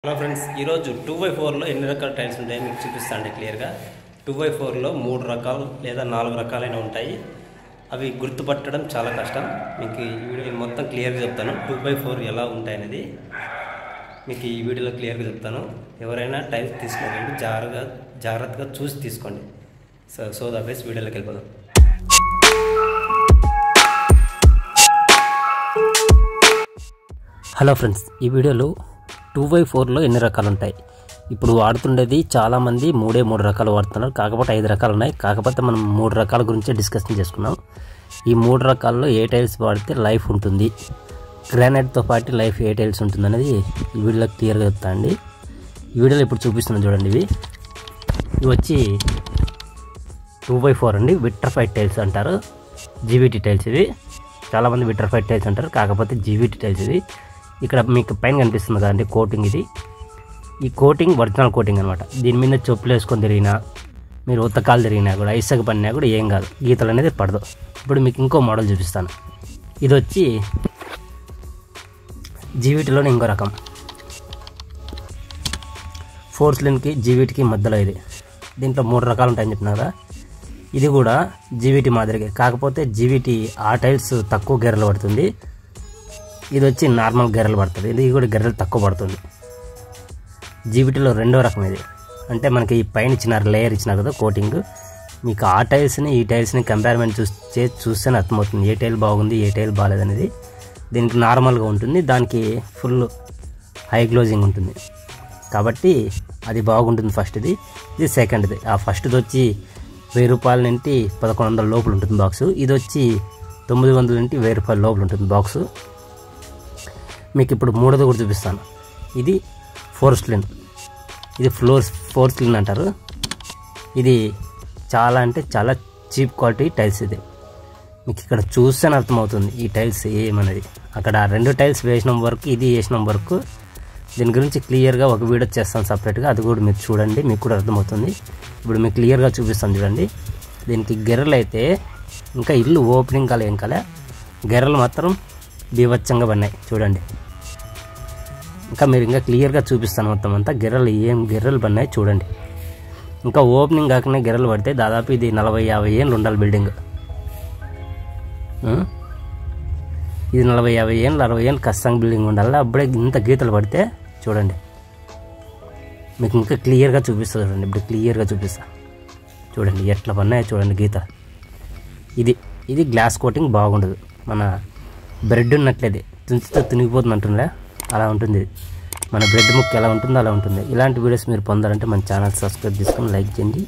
Hello friends, ఈరోజు 2x4లో ఎన్ని రకాల టైల్స్ ఉంటాయో మీకు చూపిస్తాను క్లియర్గా. 2x4లో 3 రకాలు లేదా 4 రకాలైన ఉంటాయి. అవి గుర్తుపట్టడం చాలా కష్టం. మీకు ఈ వీడియో మొత్తం క్లియర్గా చెప్తాను. 2x4 ఎలా ఉంటాయనేది మీకు ఈ వీడియోలో క్లియర్గా చెప్తాను. ఎవరైనా టైల్స్ తీసుకోండి, జాగ్రత్తగా చూసి తీసుకోండి. సో దట్ వీడియోలోకి వెళ్ళిపోదాం. హలో ఫ్రెండ్స్, ఈ వీడియోలో 2x4లో ఎన్ని రకాలు ఉంటాయి. ఇప్పుడు వాడుతుండేది చాలామంది 3 రకాలు వాడుతున్నారు. కాకపోతే 5 రకాలు ఉన్నాయి. కాకపోతే మనం 3 రకాల గురించి డిస్కషన్ చేసుకున్నాం. ఈ 3 రకాల్లో ఏ టైల్స్ వాడితే లైఫ్ ఉంటుంది, గ్రానైట్తో పాటు లైఫ్ ఏ టైల్స్ ఉంటుంది అనేది ఈ వీడియోలో క్లియర్గా చెప్తా అండి. ఈ వీడియోలో ఇప్పుడు చూపిస్తున్నాను చూడండి. ఇవి వచ్చి 2x4 అండి. విట్రిఫైడ్ టైల్స్ అంటారు, జీవీటీ టైల్స్. ఇవి చాలామంది విట్రిఫైడ్ టైల్స్ అంటారు, కాకపోతే జీవీటీ టైల్స్. ఇవి ఇక్కడ మీకు పైన కనిపిస్తుంది కదండి కోటింగ్. ఈ కోటింగ్ ఒరిజినల్ కోటింగ్ అనమాట. దీని మీద చెప్పులు వేసుకొని తిరిగినా, మీరు ఉత్తకాలు తిరిగినా కూడా, ఇసుక పడినా కూడా ఏం కాదు, గీతలు అనేది పడదు. ఇప్పుడు మీకు ఇంకో మోడల్ చూపిస్తాను. ఇది వచ్చి జీవీటీలోనే ఇంకో రకం. ఫోర్స్లిన్కి జీవీటీకి మధ్యలో ఇది. దీంట్లో 3 రకాలు ఉంటాయని చెప్పినా కదా. ఇది కూడా జీవీటీ మాదిరిగా, కాకపోతే జీవీటీ ఆ టైల్స్ తక్కువ గెర్రలు పడుతుంది. ఇది వచ్చి నార్మల్ గెర్రలు పడుతుంది. ఇది కూడా గెర్రలు తక్కువ పడుతుంది. జీవీటీలో రెండో రకం ఇది. అంటే మనకి ఈ పైన ఇచ్చిన లేయర్ ఇచ్చినా కదా కోటింగ్, మీకు ఆ టైల్స్ని ఈ టైల్స్ని కంపారిజన్ చూస్తేనే అర్థమవుతుంది ఏ టైల్ బాగుంది ఏ టైల్ బాగాలేదనేది. దీనికి నార్మల్గా ఉంటుంది, దానికి ఫుల్ హై గ్లోజింగ్ ఉంటుంది. కాబట్టి అది బాగుంటుంది ఫస్ట్ది. ఇది సెకండ్ది. ఆ ఫస్ట్ది వచ్చి 1000 రూపాయల నుండి 1100 లోపల ఉంటుంది బాక్సు. ఇది వచ్చి 900 నుండి 1000 రూపాయల లోపల ఉంటుంది బాక్సు. మీకు ఇప్పుడు మూడోది కూడా చూపిస్తాను. ఇది ఫోర్స్లిన్. ఇది ఫోర్స్లిన్ అంటారు. ఇది చాలా అంటే చాలా చీప్ క్వాలిటీ టైల్స్. ఇది మీకు ఇక్కడ చూస్తేనే అర్థమవుతుంది ఈ టైల్స్ ఏమన్నది. అక్కడ 2 టైల్స్ వేసిన వరకు, ఇది వేసిన వరకు. దీని గురించి క్లియర్గా ఒక వీడియో చేస్తాను సపరేట్గా, అది కూడా మీరు చూడండి, మీకు కూడా అర్థమవుతుంది. ఇప్పుడు మీకు క్లియర్గా చూపిస్తాను చూడండి. దీనికి గెర్రలు అయితే ఇంకా ఇల్లు ఓపెనింగ్ కాలే ఏం కాలే, గెర్రలు మాత్రం బీభత్సంగా పడినాయి చూడండి. ఇంకా మీరు ఇంకా క్లియర్గా చూపిస్తాను మొత్తం అంతా. గెర్రలు పడినాయి చూడండి. ఇంకా ఓపెనింగ్ కాకుండా గెర్రలు పడితే దాదాపు ఇది 40-50 ఏళ్ళు ఉండాలి బిల్డింగ్. ఇది 40-50 ఏళ్ళు 60 ఏళ్ళు ఖచ్చితంగా బిల్డింగ్ ఉండాలి. అప్పుడే ఇంత గీతలు పడితే చూడండి. మీకు ఇంకా క్లియర్గా చూపిస్తా చూడండి. ఇప్పుడు క్లియర్గా చూపిస్తా చూడండి ఎట్లా పడినాయో చూడండి గీత. ఇది గ్లాస్ కోటింగ్ బాగుండదు. మన బ్రెడ్ ఉన్నట్లేది తుంచితో తునిగిపోతుంది అంటుండే, అలా ఉంటుంది. మన బ్రెడ్ ముక్క ఎలా ఉంటుందో అలా ఉంటుంది. ఇలాంటి వీడియోస్ మీరు పొందాలంటే మన ఛానల్ సబ్స్క్రైబ్ చేసుకొని లైక్ చేయండి.